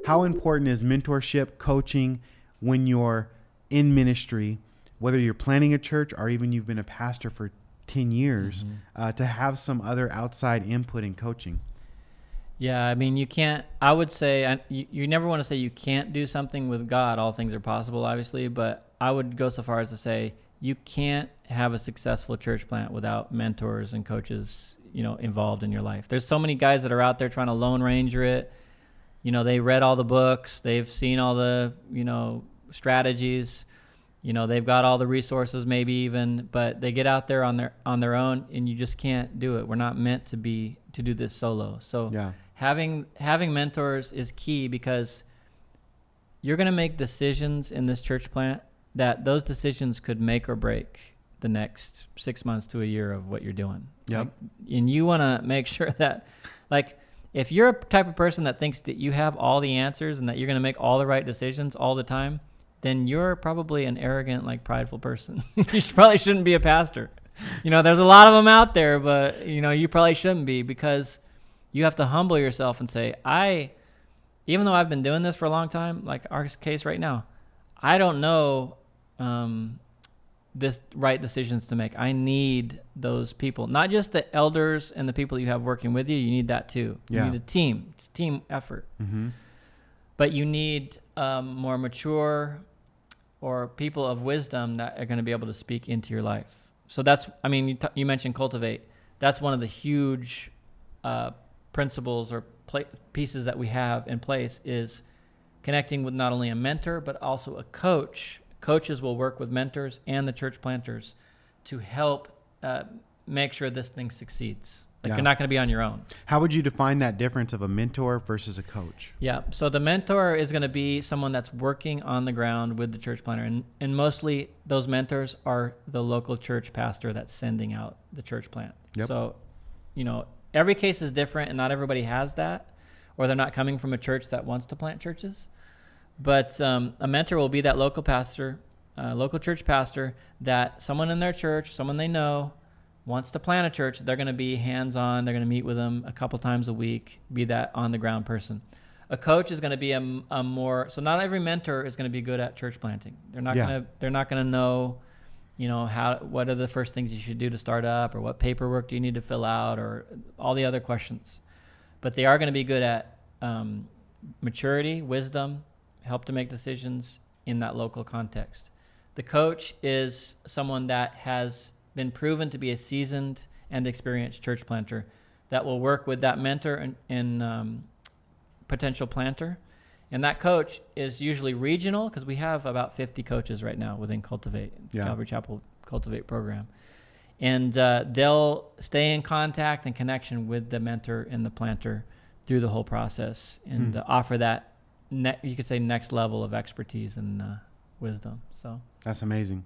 how important is mentorship, coaching when you're in ministry, whether you're planning a church or even you've been a pastor for 10 years, to have some other outside input and coaching? Yeah, I mean, you can't, I would say, you never want to say you can't do something with God. All things are possible, obviously, but I would go so far as to say you can't have a successful church plant without mentors and coaches, involved in your life. There's so many guys that are out there trying to Lone Ranger it. They read all the books, they've seen all the, strategies, they've got all the resources maybe even, but they get out there on their own, and you just can't do it. We're not meant to do this solo. So Yeah. having mentors is key, because you're going to make decisions in this church plant that those decisions could make or break the next 6 months to a year of what you're doing. Yep. And you want to make sure that, if you're a type of person that thinks that you have all the answers and that you're going to make all the right decisions all the time, then you're probably an arrogant, prideful person. You probably shouldn't be a pastor. There's a lot of them out there, but, you probably shouldn't be, because you have to humble yourself and say, even though I've been doing this for a long time, like our case right now, I don't know this right decisions to make. I need those people, not just the elders and the people you have working with you. You need that too. You need a team. It's a team effort. Mm-hmm. But you need more mature or people of wisdom that are going to be able to speak into your life. So that's, you mentioned cultivate. That's one of the huge principles or pieces that we have in place, is connecting with not only a mentor, but also a coach. Coaches will work with mentors and the church planters to help make sure this thing succeeds. You're not going to be on your own. How would you define that difference of a mentor versus a coach? Yeah. So the mentor is going to be someone that's working on the ground with the church planter. And mostly those mentors are the local church pastor that's sending out the church plant. Yep. So, every case is different, and not everybody has that, or they're not coming from a church that wants to plant churches. But a mentor will be that local pastor, local church pastor, that someone in their church, someone they know, wants to plant a church. They're going to be hands-on. They're going to meet with them a couple times a week, be that on-the-ground person. A coach is going to be a more, so not every mentor is going to be good at church planting. They're not going to know, what are the first things you should do to start up, or what paperwork do you need to fill out, or all the other questions. But they are going to be good at maturity, wisdom, help to make decisions in that local context. The coach is someone that has been proven to be a seasoned and experienced church planter that will work with that mentor and potential planter. And that coach is usually regional, because we have about 50 coaches right now within Cultivate, Calvary Chapel Cultivate program. And they'll stay in contact and connection with the mentor and the planter through the whole process, and offer that, you could say, next level of expertise and wisdom. So that's amazing.